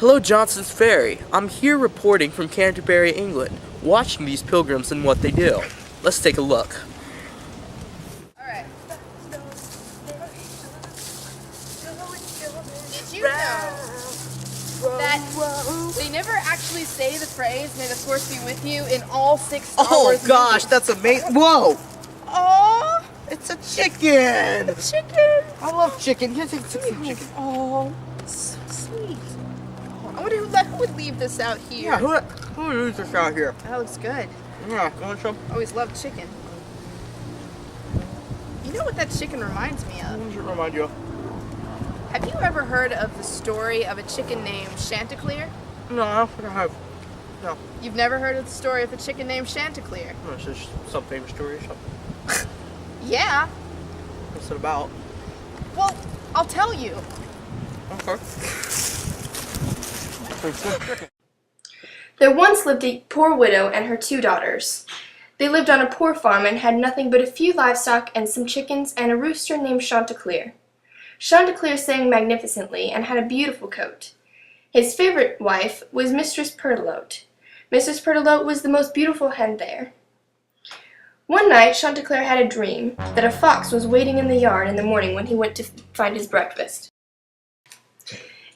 Hello, Johnson's Ferry. I'm here reporting from Canterbury, England, watching these pilgrims and what they do. Let's take a look. Alright. Did you know that they never actually say the phrase, "May the force be with you," in all 6 Star Wars movies? Gosh, that's amazing. Whoa! Oh, It's a chicken! chicken! I love chicken. Here's some chicken. Oh, so sweet. I wonder who would leave this out here. Yeah, who leaves this out here? That looks good. Yeah, you want some? Always loved chicken. You know what that chicken reminds me of? What does it remind you of? Have you ever heard of the story of a chicken named Chanticleer? No, I don't think I have. No. You've never heard of the story of a chicken named Chanticleer? No, it's just some famous story or something. Yeah. What's it about? Well, I'll tell you. Okay. There once lived a poor widow and her 2 daughters. They lived on a poor farm and had nothing but a few livestock and some chickens and a rooster named Chanticleer. Chanticleer sang magnificently and had a beautiful coat. His favorite wife was Mistress Pertelote. Mrs. Pertelote was the most beautiful hen there. One night Chanticleer had a dream that a fox was waiting in the yard in the morning when he went to find his breakfast.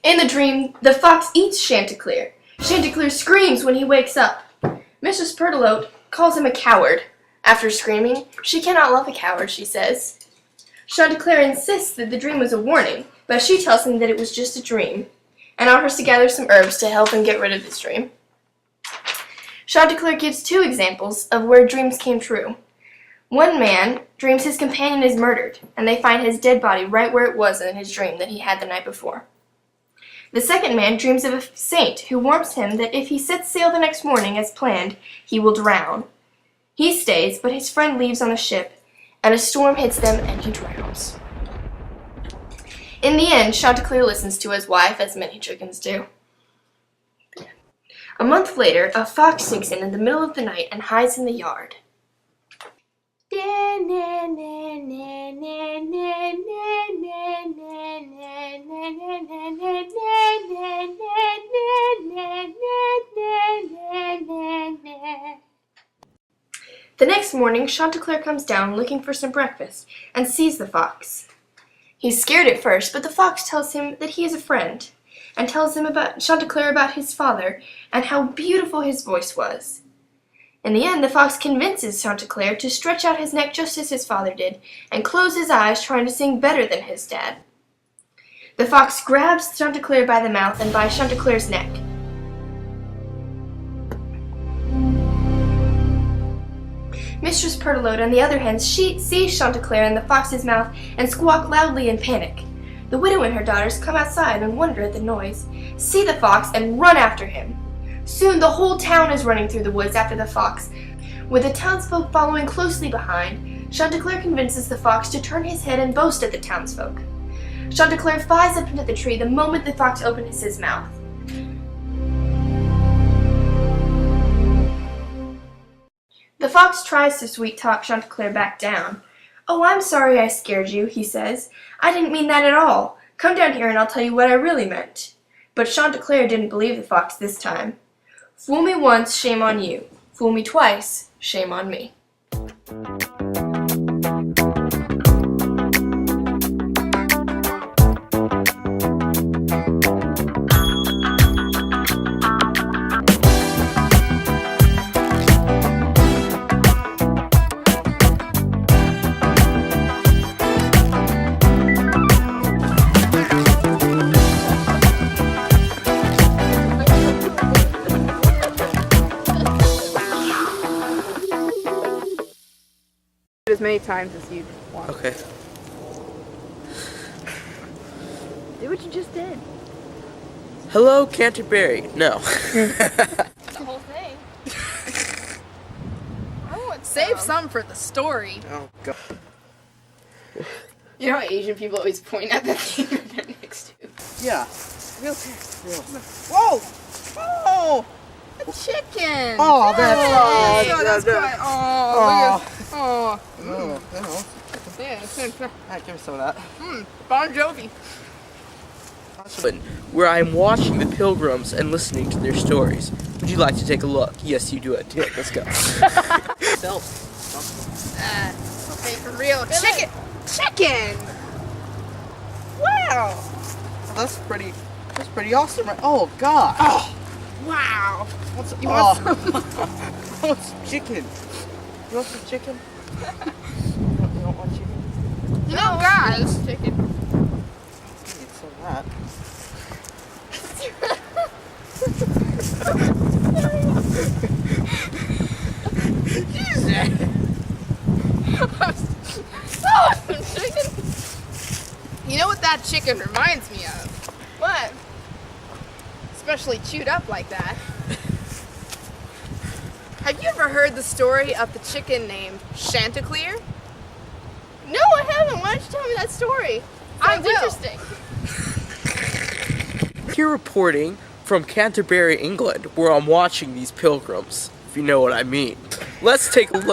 In the dream, the fox eats Chanticleer. Chanticleer screams when he wakes up. Mrs. Pertelote calls him a coward. After screaming, she cannot love a coward, she says. Chanticleer insists that the dream was a warning, but she tells him that it was just a dream, and offers to gather some herbs to help him get rid of his dream. Chanticleer gives 2 examples of where dreams came true. One man dreams his companion is murdered, and they find his dead body right where it was in his dream that he had the night before. The second man dreams of a saint who warns him that if he sets sail the next morning as planned, he will drown. He stays, but his friend leaves on the ship, and a storm hits them and he drowns. In the end, Chanticleer listens to his wife, as many chickens do. A month later, a fox sneaks in the middle of the night and hides in the yard. The next morning, Chanticleer comes down looking for some breakfast and sees the fox. He's scared at first, but the fox tells him that he is a friend and tells him about Chanticleer about his father and how beautiful his voice was. In the end, the fox convinces Chanticleer to stretch out his neck just as his father did and close his eyes trying to sing better than his dad. The fox grabs Chanticleer by the mouth and by Chanticleer's neck. Mistress Pertelote, on the other hand, she sees Chanticleer in the fox's mouth and squawk loudly in panic. The widow and her daughters come outside and wonder at the noise, see the fox, and run after him. Soon the whole town is running through the woods after the fox. With the townsfolk following closely behind, Chanticleer convinces the fox to turn his head and boast at the townsfolk. Chanticleer flies up into the tree the moment the fox opens his mouth. The fox tries to sweet-talk Chanticleer back down. "Oh, I'm sorry I scared you," he says. "I didn't mean that at all. Come down here and I'll tell you what I really meant." But Chanticleer didn't believe the fox this time. "Fool me once, shame on you. Fool me twice, shame on me." As many times as you want. Okay. Do what you just did. Hello, Canterbury. No. The whole thing. I want save some for the story. Oh, God. You know how Asian people always point at the thing they're next to? Yeah. Whoa! Oh! A chicken! Oh, that's Yay! nice. Oh, that's quite. Oh, look at. Oh. Oh, Yeah. Alright, give me some of that. Bon Jovi. where I am watching the pilgrims and listening to their stories. Would you like to take a look? Yes, you do it. Yeah, let's go. Okay, for real. Chicken! Chicken! Wow! That's pretty awesome, right? Oh, God. Oh, wow. You want some? I want some chicken. You want some chicken? You don't want chicken? No, guys. Chicken. Need some of that. Chicken. You know what that chicken reminds me of? What? Especially chewed up like that. Have you ever heard the story of the chicken named Chanticleer? No, I haven't. Why don't you tell me that story? Sounds interesting. Here reporting from Canterbury, England, where I'm watching these pilgrims, if you know what I mean. Let's take a look.